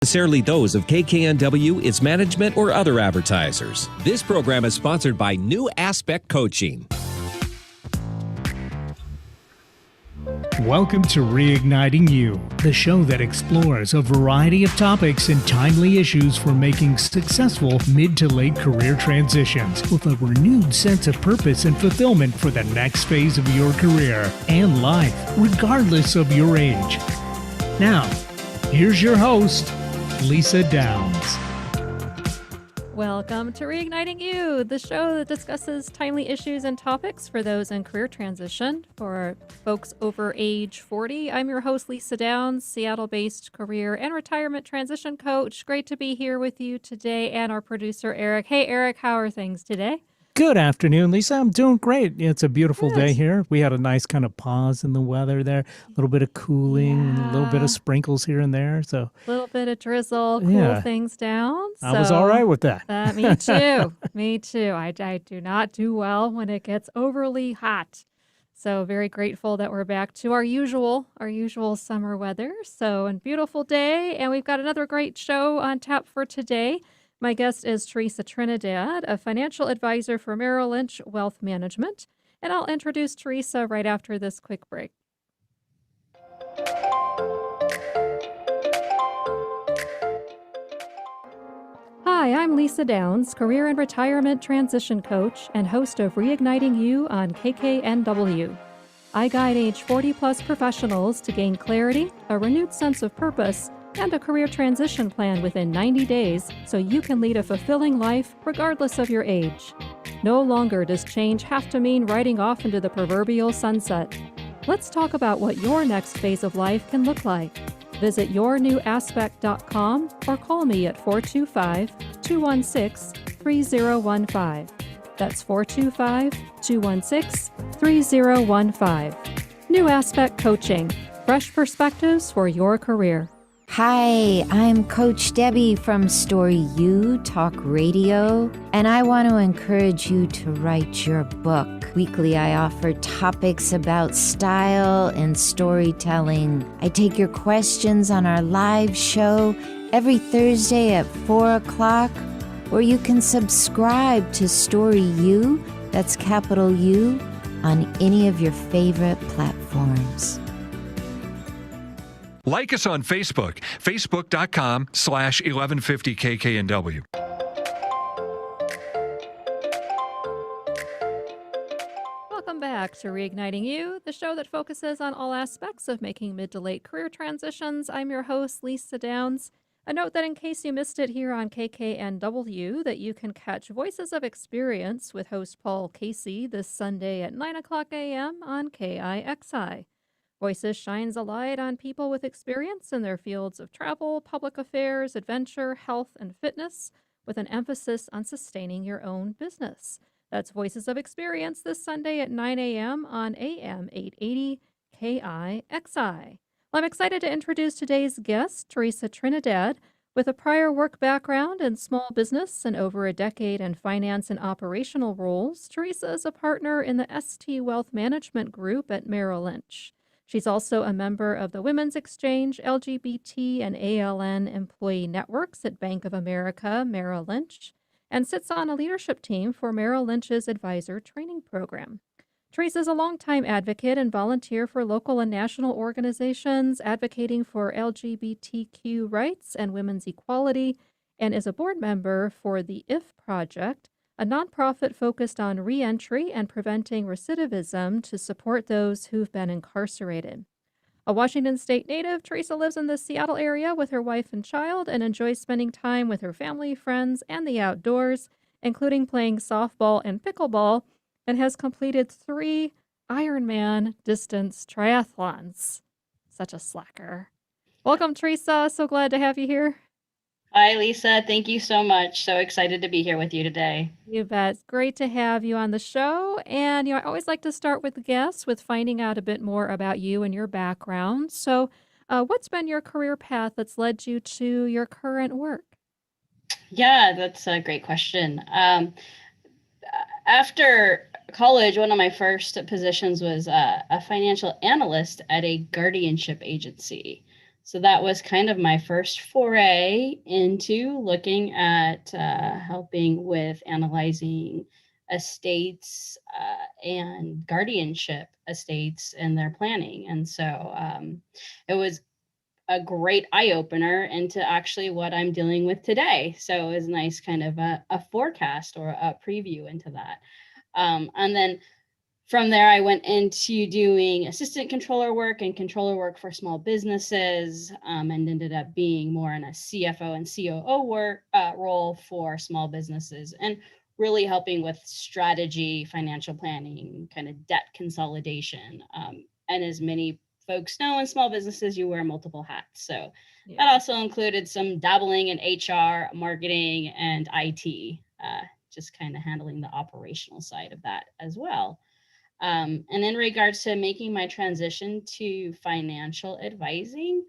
necessarily those of KKNW, its management, or other advertisers. This program is sponsored by New Aspect Coaching. Welcome to Reigniting You, the show that explores a variety of topics and timely issues for making successful mid to late career transitions with a renewed sense of purpose and fulfillment for the next phase of your career and life, regardless of your age. Now, here's your host, Lisa Downs. Welcome to Reigniting You, the show that discusses timely issues and topics for those in career transition. For folks over age 40, I'm your host, Lisa Downs, Seattle-based career and retirement transition coach. Great to be here with you today, and our producer, Eric. Hey, Eric, how are things today? Good afternoon, Lisa. I'm doing great. It's a beautiful day here. We had a nice kind of pause in the weather there, a little bit of cooling, and a little bit of sprinkles here and there. So a little bit of drizzle, cool things down. I was all right with that. Me too. Me too. I do not do well when it gets overly hot. So very grateful that we're back to our usual summer weather. So, a beautiful day, and we've got another great show on tap for today. My guest is Theresa Trinidad, a financial advisor for Merrill Lynch Wealth Management, and I'll introduce Theresa right after this quick break. Hi, I'm Lisa Downs, career and retirement transition coach and host of Reigniting You on KKNW. I guide age 40-plus professionals to gain clarity, a renewed sense of purpose, and a career transition plan within 90 days so you can lead a fulfilling life regardless of your age. No longer does change have to mean riding off into the proverbial sunset. Let's talk about what your next phase of life can look like. Visit yournewaspect.com or call me at 425-216-3015. That's 425-216-3015. New Aspect Coaching. Fresh perspectives for your career. Hi, I'm Coach Debbie from Story U Talk Radio, and I want to encourage you to write your book. Weekly, I offer topics about style and storytelling. I take your questions on our live show every Thursday at 4 o'clock, or you can subscribe to Story U, that's capital U, on any of your favorite platforms. Like us on Facebook, facebook.com/1150KKNW. Welcome back to Reigniting You, the show that focuses on all aspects of making mid to late career transitions. I'm your host, Lisa Downs. A note that in case you missed it here on KKNW, that you can catch Voices of Experience with host Paul Casey this Sunday at 9 o'clock a.m. on KIXI. Voices shines a light on people with experience in their fields of travel, public affairs, adventure, health, and fitness, with an emphasis on sustaining your own business. That's Voices of Experience this Sunday at 9 a.m. on AM 880 KIXI. Well, I'm excited to introduce today's guest, Theresa Trinidad. With a prior work background in small business and over a decade in finance and operational roles, Theresa is a partner in the ST Wealth Management Group at Merrill Lynch. She's also a member of the Women's Exchange, LGBT, and ALN employee networks at Bank of America, Merrill Lynch, and sits on a leadership team for Merrill Lynch's advisor training program. Theresa is a longtime advocate and volunteer for local and national organizations advocating for LGBTQ rights and women's equality, and is a board member for the IF Project, a nonprofit focused on reentry and preventing recidivism to support those who've been incarcerated. A Washington State native, Theresa lives in the Seattle area with her wife and child and enjoys spending time with her family, friends, and the outdoors, including playing softball and pickleball, and has completed 3 Ironman distance triathlons. Such a slacker. Welcome, Theresa. So glad to have you here. Hi, Lisa. Thank you so much. So excited to be here with you today. You bet. It's great to have you on the show. And, I always like to start with the guests with finding out a bit more about you and your background. So what's been your career path that's led you to your current work? Yeah, that's a great question. After college, one of my first positions was a financial analyst at a guardianship agency. So that was kind of my first foray into looking at helping with analyzing estates and guardianship estates and their planning. And so it was a great eye opener into actually what I'm dealing with today. So it was nice kind of a forecast or a preview into that. And then from there, I went into doing assistant controller work and controller work for small businesses, and ended up being more in a CFO and COO work role for small businesses, and really helping with strategy, financial planning, kind of debt consolidation. And as many folks know, in small businesses, you wear multiple hats. So that also included some dabbling in HR, marketing, and IT, just kind of handling the operational side of that as well. And in regards to making my transition to financial advising,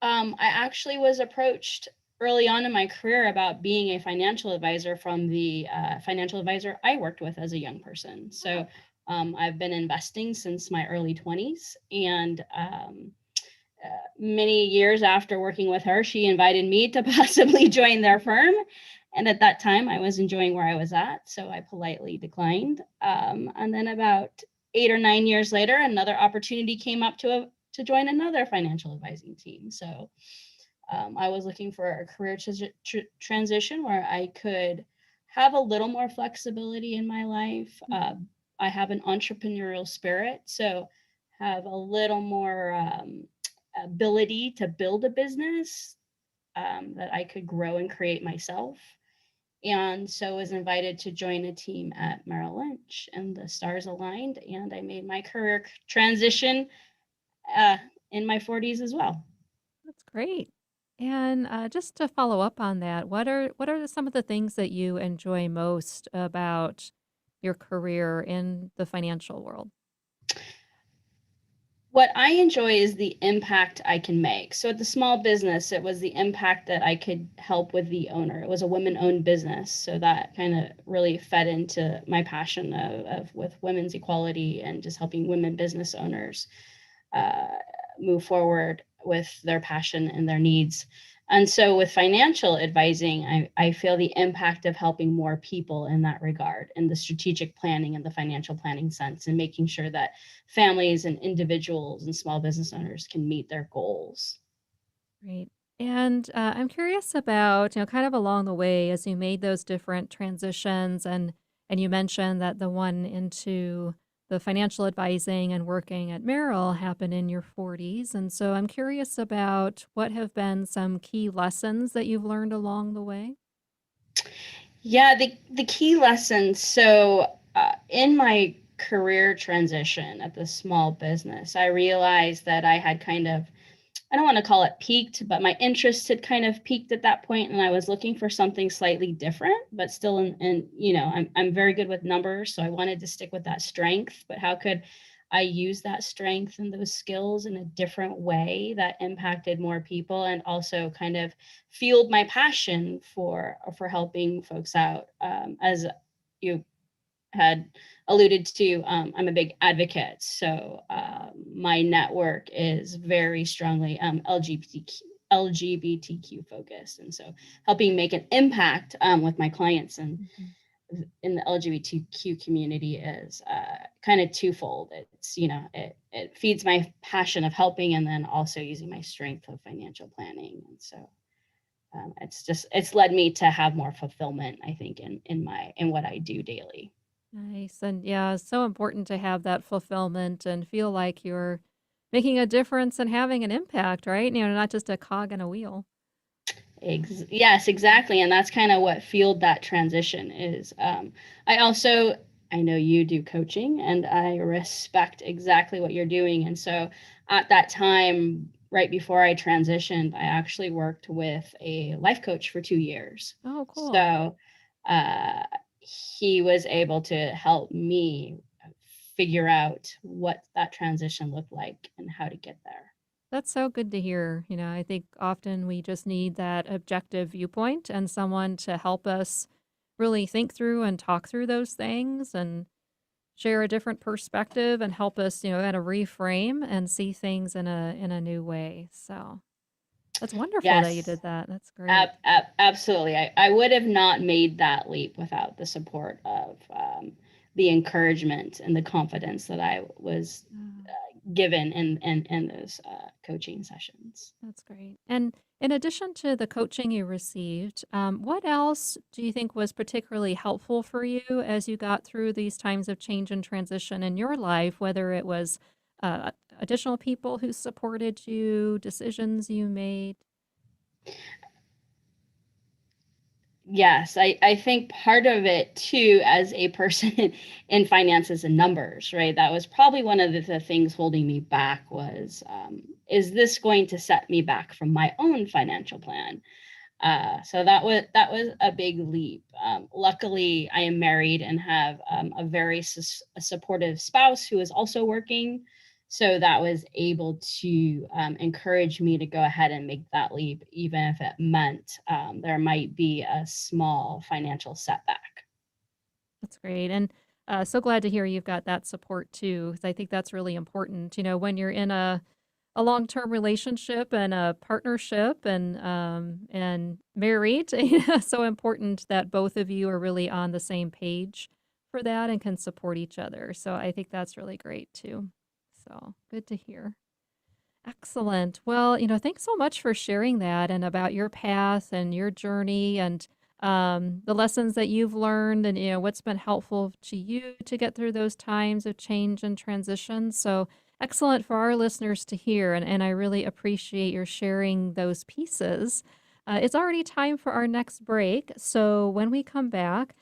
I actually was approached early on in my career about being a financial advisor from the financial advisor I worked with as a young person. So I've been investing since my early 20s, and many years after working with her, she invited me to possibly join their firm. And at that time, I was enjoying where I was at, so I politely declined. And then about 8 or 9 years later, another opportunity came up to join another financial advising team. So I was looking for a career transition where I could have a little more flexibility in my life. I have an entrepreneurial spirit, so have a little more ability to build a business that I could grow and create myself. And so was invited to join a team at Merrill Lynch, and the stars aligned, and I made my career transition in my 40s as well. That's great. And just to follow up on that, what are some of the things that you enjoy most about your career in the financial world? What I enjoy is the impact I can make. So at the small business, it was the impact that I could help with the owner. It was a women-owned business, so that kind of really fed into my passion of with women's equality and just helping women business owners uh, move forward with their passion and their needs. And so with financial advising, I feel the impact of helping more people in that regard, in the strategic planning and the financial planning sense, and making sure that families and individuals and small business owners can meet their goals. Great. And I'm curious about, kind of along the way as you made those different transitions, and you mentioned that the one into the financial advising and working at Merrill happened in your 40s. And so I'm curious about what have been some key lessons that you've learned along the way. Yeah, the key lessons. So in my career transition at the small business, I realized that I had kind of, I don't want to call it peaked, but my interest had kind of peaked at that point, and I was looking for something slightly different, but still I'm very good with numbers, so I wanted to stick with that strength. But how could I use that strength and those skills in a different way that impacted more people, and also kind of fueled my passion for helping folks out? As you had alluded to, I'm a big advocate. So my network is very strongly LGBTQ focused. And so helping make an impact with my clients and Mhm. in the LGBTQ community is kind of twofold. It's, it feeds my passion of helping, and then also using my strength of financial planning. And so it's led me to have more fulfillment, I think, in what I do daily. Nice. And yeah, it's so important to have that fulfillment and feel like you're making a difference and having an impact, right? Not just a cog in a wheel. Yes, exactly. And that's kind of what fueled that transition is. I know you do coaching, and I respect exactly what you're doing. And so at that time, right before I transitioned, I actually worked with a life coach for 2 years. Oh, cool. So uh, he was able to help me figure out what that transition looked like and how to get there. That's so good to hear. I think often we just need that objective viewpoint and someone to help us really think through and talk through those things and share a different perspective and help us, kind of reframe and see things in a new way. So that's wonderful that you Yes, did that. That's great. absolutely. I would have not made that leap without the support of the encouragement and the confidence that I was Uh, given in those coaching sessions. That's great. And in addition to the coaching you received, what else do you think was particularly helpful for you as you got through these times of change and transition in your life, whether it was additional people who supported you, decisions you made? Yes, I think part of it too, as a person in finances and numbers, right? That was probably one of the things holding me back was, is this going to set me back from my own financial plan? So that was a big leap. Luckily, I am married and have a very a supportive spouse who is also working. So that was able to encourage me to go ahead and make that leap, even if it meant there might be a small financial setback. That's great. And so glad to hear you've got that support too, 'cause I think that's really important. When you're in a long-term relationship and a partnership and married, so important that both of you are really on the same page for that and can support each other. So I think that's really great too. So good to hear. Excellent. Well, thanks so much for sharing that and about your path and your journey and the lessons that you've learned and what's been helpful to you to get through those times of change and transition. So excellent for our listeners to hear, and I really appreciate your sharing those pieces. It's already time for our next break. So when we come back,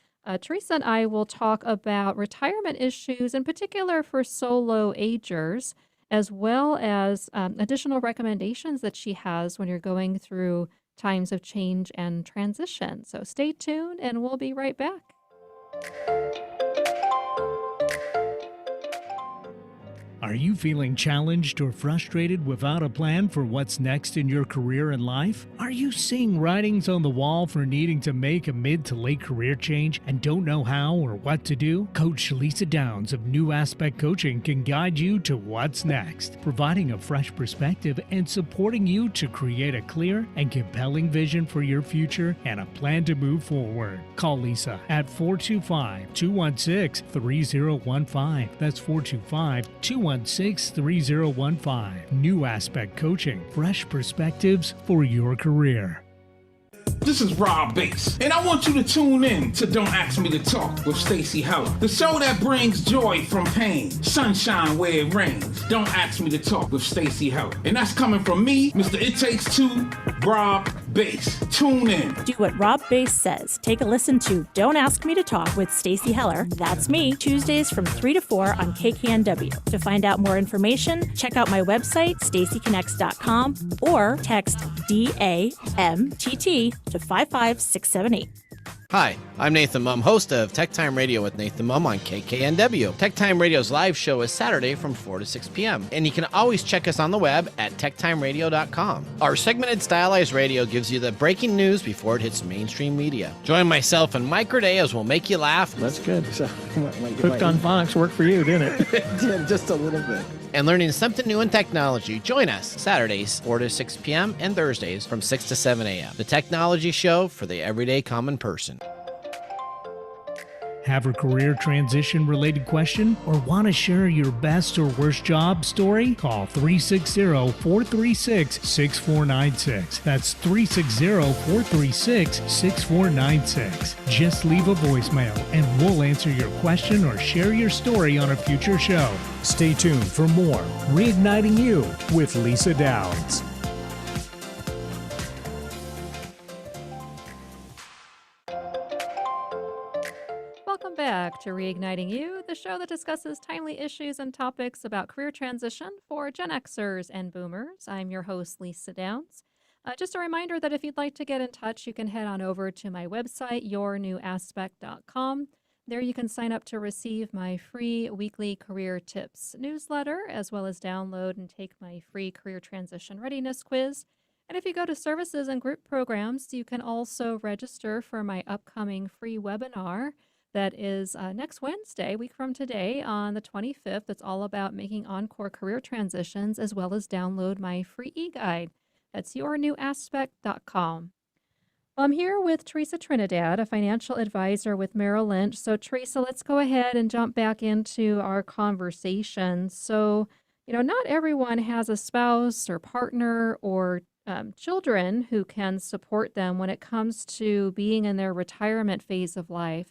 Teresa and I will talk about retirement issues, in particular for solo agers, as well as additional recommendations that she has when you're going through times of change and transition. So stay tuned and we'll be right back. Are you feeling challenged or frustrated without a plan for what's next in your career and life? Are you seeing writings on the wall for needing to make a mid to late career change and don't know how or what to do? Coach Lisa Downs of New Aspect Coaching can guide you to what's next, providing a fresh perspective and supporting you to create a clear and compelling vision for your future and a plan to move forward. Call Lisa at 425-216-3015. That's 425-216-3015. New Aspect Coaching, fresh perspectives for your career. This is Rob Bass, and I want you to tune in to Don't Ask Me to Talk with Stacey Heller, the show that brings joy from pain, sunshine where it rains. Don't Ask Me to Talk with Stacey Heller. And that's coming from me, Mr. It Takes Two, Rob Bass. Tune in. Do what Rob Bass says. Take a listen to Don't Ask Me to Talk with Stacey Heller. That's me, Tuesdays from 3 to 4 on KKNW. To find out more information, check out my website, staceyconnects.com, or text DAMTT to 55678. Hi, I'm Nathan Mum, host of Tech Time Radio with Nathan Mum on KKNW. Tech Time Radio's live show is Saturday from 4 to 6 p.m., and you can always check us on the web at techtimeradio.com. Our segmented stylized radio gives you the breaking news before it hits mainstream media. Join myself and Mike Corday as we'll make you laugh. That's good. So, Hooked on Phonics worked for you, didn't it? It did, just a little bit. And learning something new in technology. Join us Saturdays, 4 to 6 p.m., and Thursdays from 6 to 7 a.m. The Technology Show for the everyday common person. Have a career transition related question or want to share your best or worst job story? Call 360-436-6496. That's 360-436-6496. Just leave a voicemail and we'll answer your question or share your story on a future show. Stay tuned for more Reigniting You with Lisa Downs. Welcome back to Reigniting You, the show that discusses timely issues and topics about career transition for Gen Xers and Boomers. I'm your host, Lisa Downs. Just a reminder that if you'd like to get in touch, you can head on over to my website, yournewaspect.com. There you can sign up to receive my free weekly career tips newsletter, as well as download and take my free career transition readiness quiz. And if you go to services and group programs, you can also register for my upcoming free webinar that is next Wednesday, week from today, on the 25th. It's all about making encore career transitions, as well as download my free e-guide. That's yournewaspect.com. I'm here with Theresa Trinidad, a financial advisor with Merrill Lynch. So, Theresa, let's go ahead and jump back into our conversation. So, not everyone has a spouse or partner or children who can support them when it comes to being in their retirement phase of life.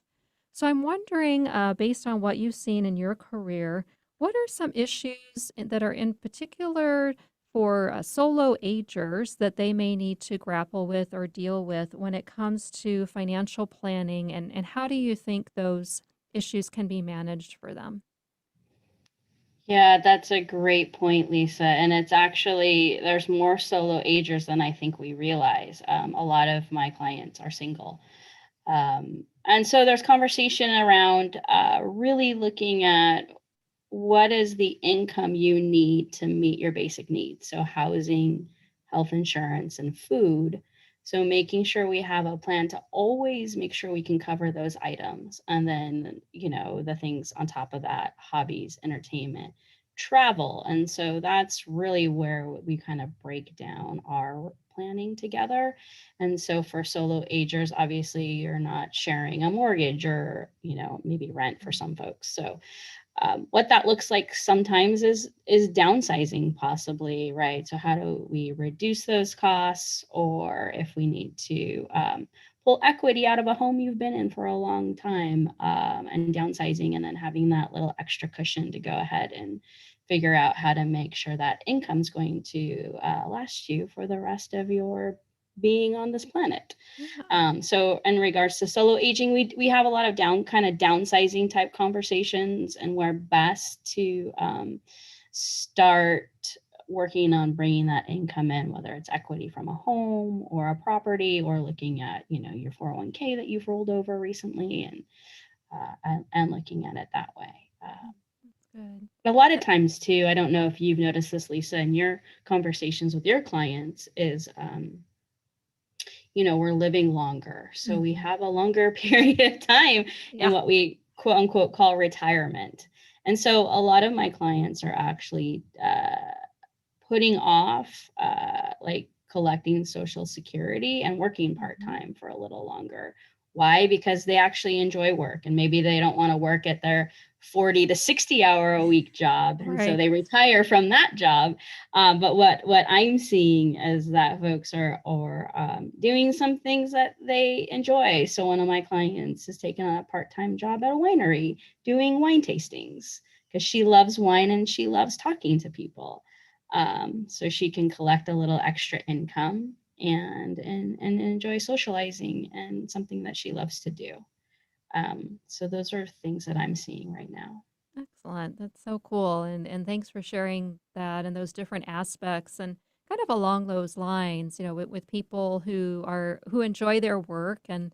So, I'm wondering, based on what you've seen in your career, what are some issues that are in particular for solo agers that they may need to grapple with or deal with when it comes to financial planning, and how do you think those issues can be managed for them? Yeah, that's a great point, Lisa. And it's actually, there's more solo agers than I think we realize. A lot of my clients are single. And so there's conversation around really looking at what is the income you need to meet your basic needs. So housing, health insurance, and food. So making sure we have a plan to always make sure we can cover those items. And then, the things on top of that, hobbies, entertainment, travel. And so that's really where we kind of break down our planning together. And so for solo agers, obviously you're not sharing a mortgage or, maybe rent for some folks. So what that looks like sometimes is downsizing, possibly, right? So how do we reduce those costs, or if we need to pull equity out of a home you've been in for a long time, and downsizing, and then having that little extra cushion to go ahead and figure out how to make sure that income's going to last you for the rest of your being on this planet. Yeah. So in regards to solo aging, we have a lot of downsizing type conversations, and we're best to start working on bringing that income in, whether it's equity from a home or a property, or looking at, your 401k that you've rolled over recently, and looking at it that way. Good. A lot of times too, I don't know if you've noticed this, Lisa, in your conversations with your clients, is we're living longer. So we have a longer period of time in Yeah. what we quote unquote call retirement. And so a lot of my clients are actually putting off like collecting Social Security and working part-time for a little longer. Why? Because they actually enjoy work, and maybe they don't want to work at their 40 to 60 hour a week job. And so Right. they retire from that job. But what I'm seeing is that folks are doing some things that they enjoy. So one of my clients has taken on a part-time job at a winery doing wine tastings, because she loves wine and she loves talking to people. So she can collect a little extra income and enjoy socializing, and something that she loves to do. So those are things that I'm seeing right now. Excellent. That's so cool. And thanks for sharing that and those different aspects. And kind of along those lines, with people who enjoy their work. And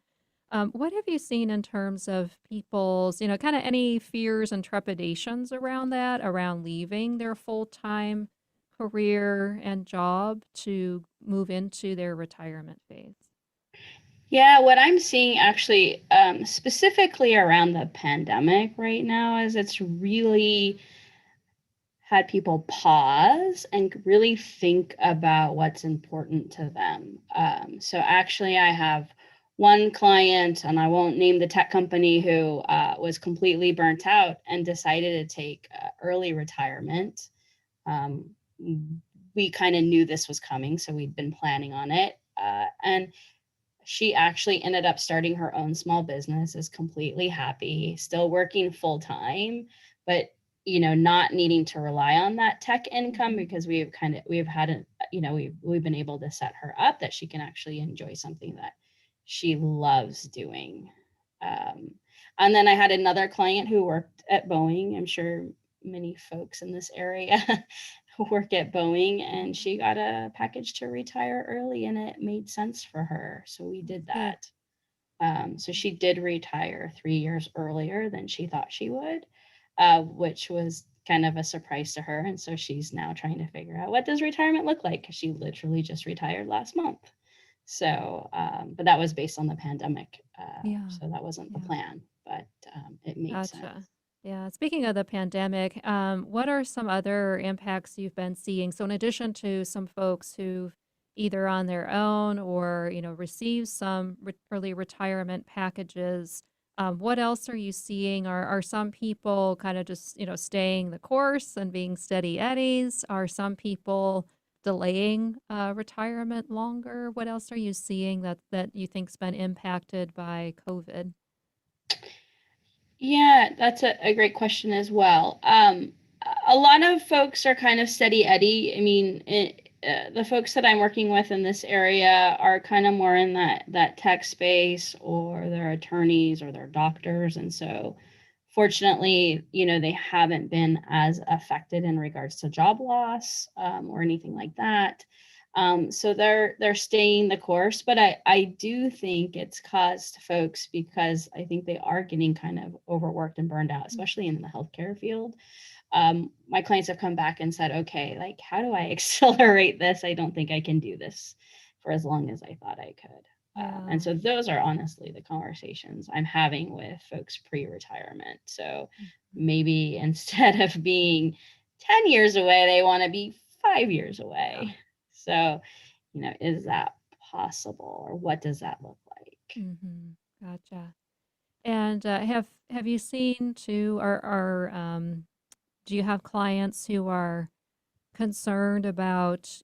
what have you seen in terms of people's, kind of any fears and trepidations around that, around leaving their full-time career and job to move into their retirement phase? Yeah, what I'm seeing actually, specifically around the pandemic right now, is it's really had people pause and really think about what's important to them. So actually, I have one client, and I won't name the tech company, who was completely burnt out and decided to take early retirement. Um, we kind of knew this was coming, so we'd been planning on it. And she actually ended up starting her own small business, is completely happy, still working full time, but not needing to rely on that tech income, because we've had we've been able to set her up that she can actually enjoy something that she loves doing. And then I had another client who worked at Boeing. I'm sure many folks in this area who work at Boeing, and she got a package to retire early, and it made sense for her. So we did Good. that. So she did retire 3 years earlier than she thought she would, which was kind of a surprise to her. And so she's now trying to figure out, what does retirement look like? Because she literally just retired last month. So, but that was based on the pandemic. Yeah. So that wasn't the Yeah. plan. But it makes Gotcha. sense. Yeah. Speaking of the pandemic, what are some other impacts you've been seeing? So, in addition to some folks who've either on their own or received some early retirement packages, what else are you seeing? Are some people kind of just staying the course and being steady eddies? Are some people delaying retirement longer? What else are you seeing that you think's been impacted by COVID? Yeah, that's a great question as well. A lot of folks are kind of steady Eddie. I mean, the folks that I'm working with in this area are kind of more in that tech space, or they're attorneys or they're doctors, and so fortunately, they haven't been as affected in regards to job loss, or anything like that. So they're staying the course, but I do think it's caused folks, because I think they are getting kind of overworked and burned out, especially in the healthcare field. My clients have come back and said, okay, like, how do I accelerate this? I don't think I can do this for as long as I thought I could. And so those are honestly the conversations I'm having with folks pre-retirement. So maybe instead of being 10 years away, they want to be 5 years away. So, is that possible, or what does that look like? Mm-hmm. Gotcha. And have you seen too, do you have clients who are concerned about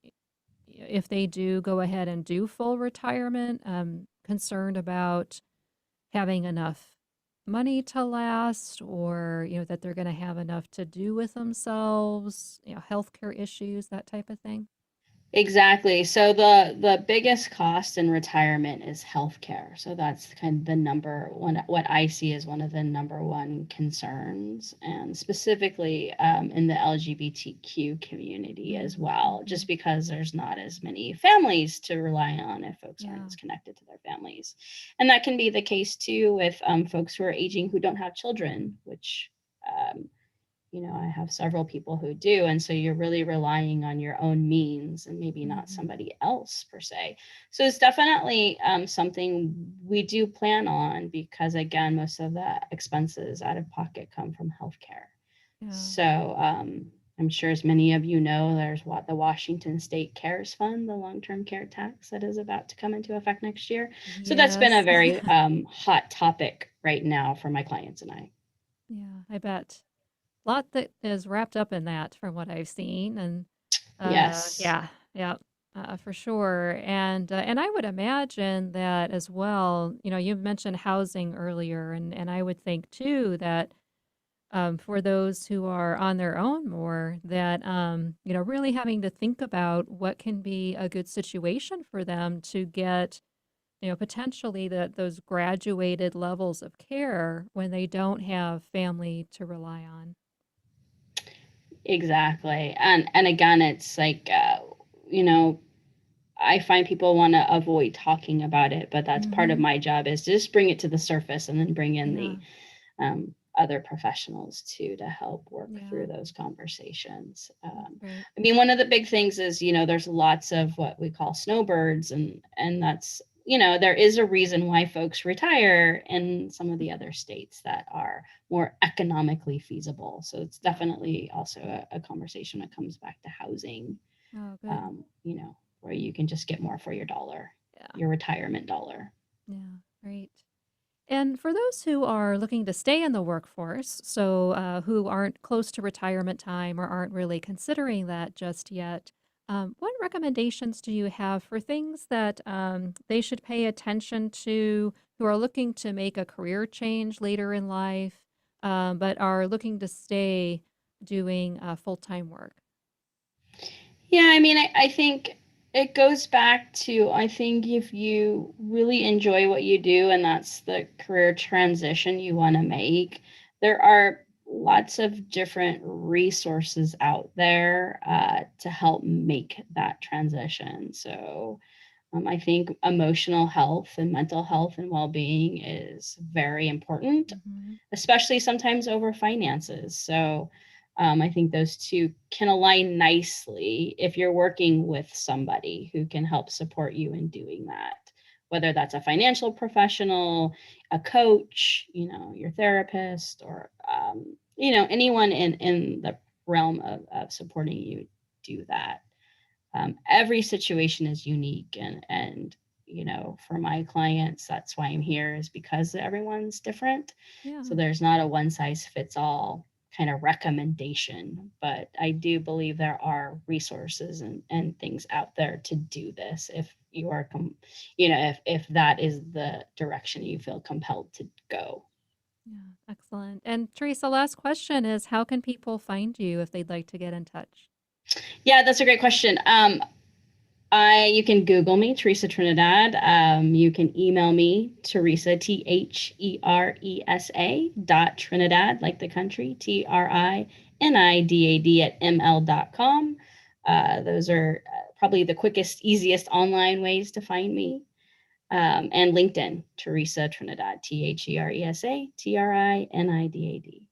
if they do go ahead and do full retirement, concerned about having enough money to last, or that they're going to have enough to do with themselves, healthcare issues, that type of thing? Exactly. So the biggest cost in retirement is healthcare. So that's kind of the number one, what I see as one of the number one concerns, and specifically in the LGBTQ community as well, just because there's not as many families to rely on if folks aren't as connected to their families. And that can be the case too with folks who are aging who don't have children, which I have several people who do. And so you're really relying on your own means and maybe not somebody else per se. So it's definitely something we do plan on, because again, most of the expenses out of pocket come from healthcare. So I'm sure, as many of you know, there's the Washington State CARES Fund, the long-term care tax that is about to come into effect next year. So that's been a very hot topic right now for my clients and I. Yeah, I bet. Lot that is wrapped up in that from what I've seen, and Yes. yeah, for sure. And I would imagine that as well. You mentioned housing earlier, and I would think too that for those who are on their own more, that really having to think about what can be a good situation for them to get potentially those graduated levels of care when they don't have family to rely on. Exactly. And again, it's like, I find people want to avoid talking about it, but that's part of my job, is to just bring it to the surface and then bring in the other professionals too to help work through those conversations. Right. I mean, one of the big things is, there's lots of what we call snowbirds, and that's, there is a reason why folks retire in some of the other states that are more economically feasible. So it's definitely also a conversation that comes back to housing, Oh, good. where you can just get more for your dollar, your retirement dollar. Yeah, right. And for those who are looking to stay in the workforce, so who aren't close to retirement time or aren't really considering that just yet, what recommendations do you have for things that they should pay attention to, who are looking to make a career change later in life, but are looking to stay doing full-time work? Yeah, I mean, I think it goes back to, I think if you really enjoy what you do and that's the career transition you want to make, there are lots of different resources out there to help make that transition. So I think emotional health and mental health and well-being is very important, especially sometimes over finances. So I think those two can align nicely if you're working with somebody who can help support you in doing that, whether that's a financial professional, a coach, your therapist, or, anyone in the realm of supporting you do that. Every situation is unique, and for my clients, that's why I'm here, is because everyone's different. Yeah. So there's not a one size fits all kind of recommendation, but I do believe there are resources and things out there to do this if you are, if that is the direction you feel compelled to go. Yeah, excellent. And Teresa, last question is, how can people find you if they'd like to get in touch? Yeah, that's a great question. You can Google me, Theresa Trinidad. You can email me, Theresa, THERESA.Trinidad, like the country, TRINIDAD at ml.com. Those are probably the quickest, easiest online ways to find me. And LinkedIn, Theresa Trinidad, THERESA, TRINIDAD.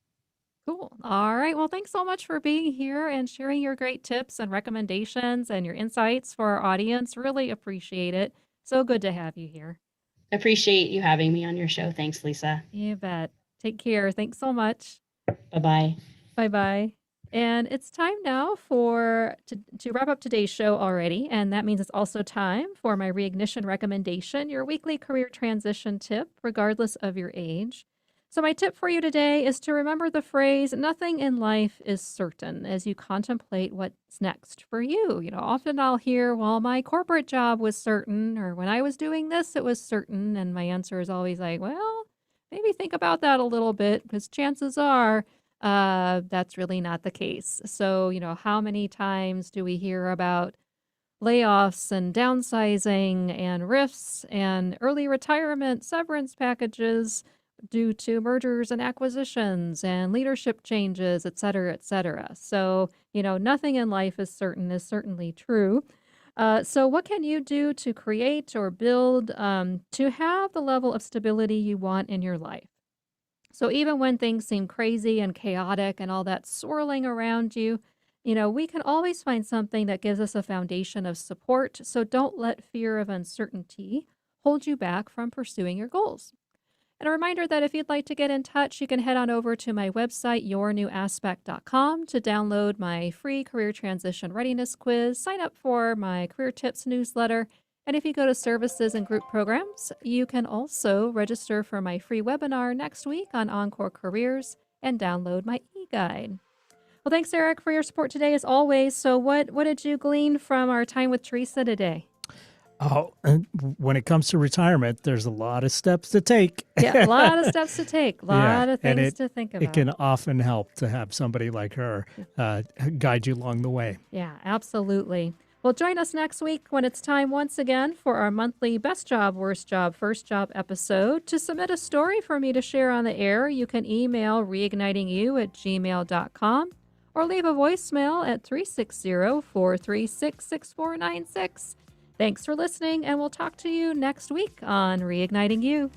Cool. All right. Well, thanks so much for being here and sharing your great tips and recommendations and your insights for our audience. Really appreciate it. So good to have you here. Appreciate you having me on your show. Thanks, Lisa. You bet. Take care. Thanks so much. Bye-bye. Bye-bye. And it's time now to wrap up today's show already. And that means it's also time for my Reignition recommendation, your weekly career transition tip, regardless of your age. So my tip for you today is to remember the phrase, nothing in life is certain, as you contemplate what's next for you. Often I'll hear, well, my corporate job was certain, or when I was doing this, it was certain. And my answer is always like, well, maybe think about that a little bit, because chances are that's really not the case. So, how many times do we hear about layoffs and downsizing and rifts and early retirement severance packages due to mergers and acquisitions and leadership changes, et cetera, et cetera. So, nothing in life is certain is certainly true. So what can you do to create or build to have the level of stability you want in your life? So even when things seem crazy and chaotic and all that swirling around you, we can always find something that gives us a foundation of support. So don't let fear of uncertainty hold you back from pursuing your goals. And a reminder that if you'd like to get in touch, you can head on over to my website, yournewaspect.com, to download my free career transition readiness quiz, sign up for my career tips newsletter, and if you go to services and group programs, you can also register for my free webinar next week on Encore Careers and download my e-guide. Well, thanks, Eric, for your support today, as always. So what did you glean from our time with Theresa today? Oh, and when it comes to retirement, there's a lot of steps to take. Yeah, a lot of steps to take, a lot of things to think about. It can often help to have somebody like her guide you along the way. Yeah, absolutely. Well, join us next week when it's time once again for our monthly Best Job, Worst Job, First Job episode. To submit a story for me to share on the air, you can email reignitingyou@gmail.com or leave a voicemail at 360-436-6496. Thanks for listening, and we'll talk to you next week on Reigniting You.